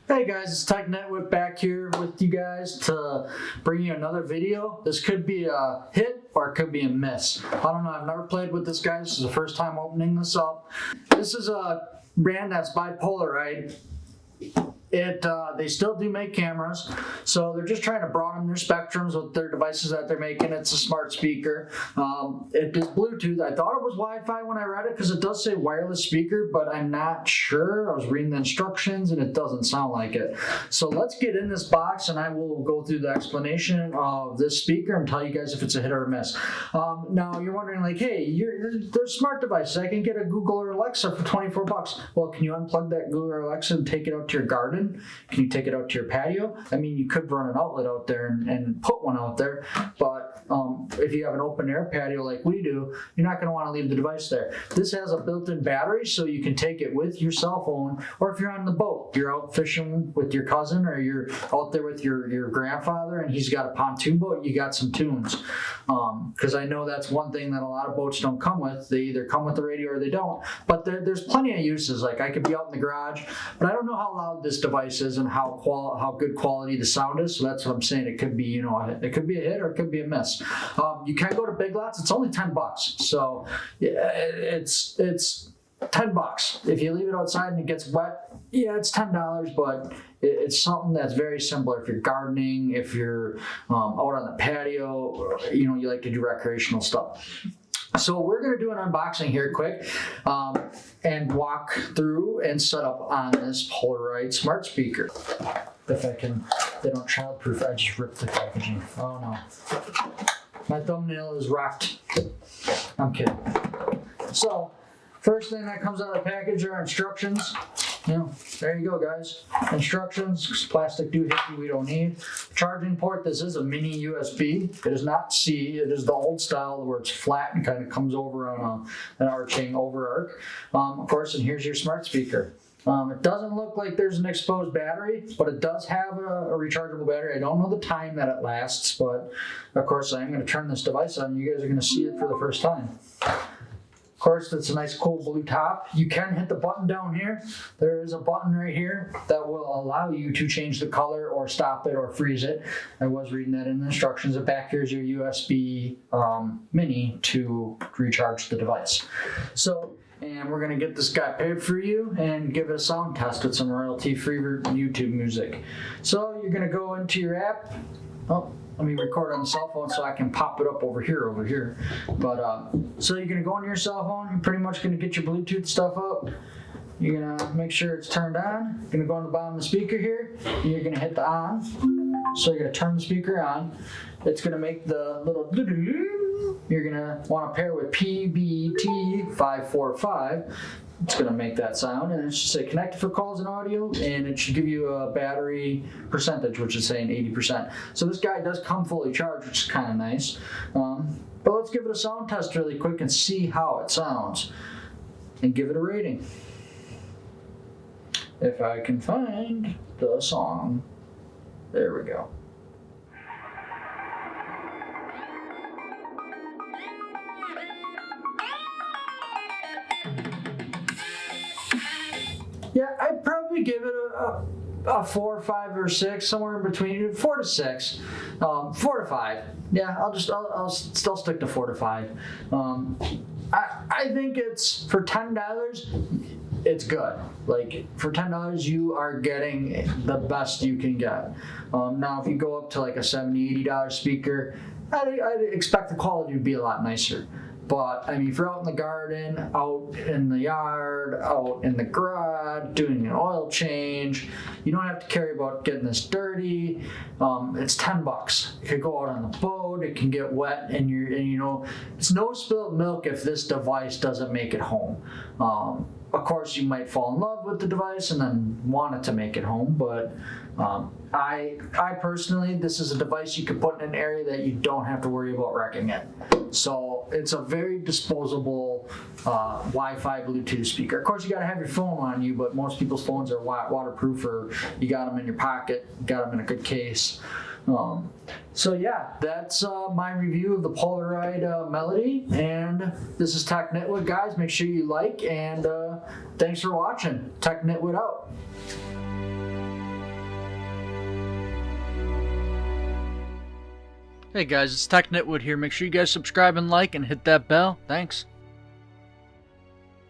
Hey guys, it's Tech Network back here with you guys to bring you another video. This could be a hit or it could be a miss. I don't know, I've never played with this guy. This is the first time opening this up. This is a brand that's by Polaroid. They still do make cameras, so they're just trying to broaden their spectrums with their devices that they're making. It's a smart speaker. It is Bluetooth. I thought it was Wi-Fi when I read it because it does say wireless speaker, but I'm not sure. I was reading the instructions and it doesn't sound like it. So let's get in this box and I will go through the explanation of this speaker and tell you guys if it's a hit or a miss. Now you're wondering like, hey, there's smart devices. I can get a Google or Alexa for 24 bucks. Well, can you unplug that Google or Alexa and take it out to your garden? Can you take it out to your patio? I mean, you could run an outlet out there and put one out there, but if you have an open air patio like we do, you're not going to want to leave the device there. This has a built-in battery, so you can take it with your cell phone, or if you're on the boat, you're out fishing with your cousin, or you're out there with your grandfather and he's got a pontoon boat, you got some tunes. Because I know that's one thing that a lot of boats don't come with. They either come with the radio or they don't, but there's plenty of uses. Like I could be out in the garage, but I don't know how loud this device is and how good quality the sound is. So that's what I'm saying. It could be, it could be a hit or it could be a miss. You can go to Big Lots. It's only $10. So yeah, it's $10. If you leave it outside and it gets wet, yeah, it's $10, but it's something that's very simple. If you're gardening, if you're out on the patio, you like to do recreational stuff. So we're going to do an unboxing here quick and walk through and set up on this Polaroid smart speaker. If I can, they don't childproof, I just ripped the packaging. Oh no. My thumbnail is rocked. I'm kidding. So, first thing that comes out of the package are instructions. There you go, guys. Instructions, plastic doohickey we don't need. Charging port, this is a mini USB. It is not C, it is the old style where it's flat and kind of comes over on an arching over arc. Of course, and here's your smart speaker. It doesn't look like there's an exposed battery, but it does have a rechargeable battery. I don't know the time that it lasts, but of course I am going to turn this device on. You guys are going to see it for the first time. Of course, it's a nice cool blue top. You can hit the button down here. There is a button right here that will allow you to change the color or stop it or freeze it. I was reading that in the instructions. And back here is your USB mini to recharge the device. And we're going to get this guy paired for you and give it a sound test with some royalty-free YouTube music. So you're going to go into your app. Oh, let me record on the cell phone so I can pop it up over here. But so you're going to go on your cell phone. You're pretty much going to get your Bluetooth stuff up. You're going to make sure it's turned on. You're going to go on the bottom of the speaker here. And you're going to hit the on. So you're going to turn the speaker on. It's going to make the little doo-doo. You're going to want to pair with PBT545. It's going to make that sound, and it should say connected for calls and audio, and it should give you a battery percentage, which is saying 80%. So this guy does come fully charged, which is kind of nice. But let's give it a sound test really quick and see how it sounds, and give it a rating. If I can find the song. There we go. Yeah, I'd probably give it a 4, 5, or 6, somewhere in between. 4 to 6, 4 to 5. Yeah, I'll still stick to 4 to 5. I think it's for $10. It's good. Like for $10, you are getting the best you can get. Now, if you go up to like a $70, $80 speaker, I'd expect the quality to be a lot nicer. But I mean, if you're out in the garden, out in the yard, out in the garage, doing an oil change, you don't have to care about getting this dirty. It's $10. It could go out on the boat. It can get wet, and it's no spilled milk if this device doesn't make it home. Of course, you might fall in love with the device and then want it to make it home, but I personally, this is a device you can put in an area that you don't have to worry about wrecking it. So it's a very disposable Wi-Fi Bluetooth speaker. Of course, you got to have your phone on you, but most people's phones are waterproof, or you got them in your pocket, got them in a good case. So yeah, that's my review of the Polaroid Melody, and this is Tech Nitwit, guys. Make sure you like, and thanks for watching. Tech Nitwit out. Hey guys, it's Tech Nitwood here. Make sure you guys subscribe and like and hit that bell. Thanks.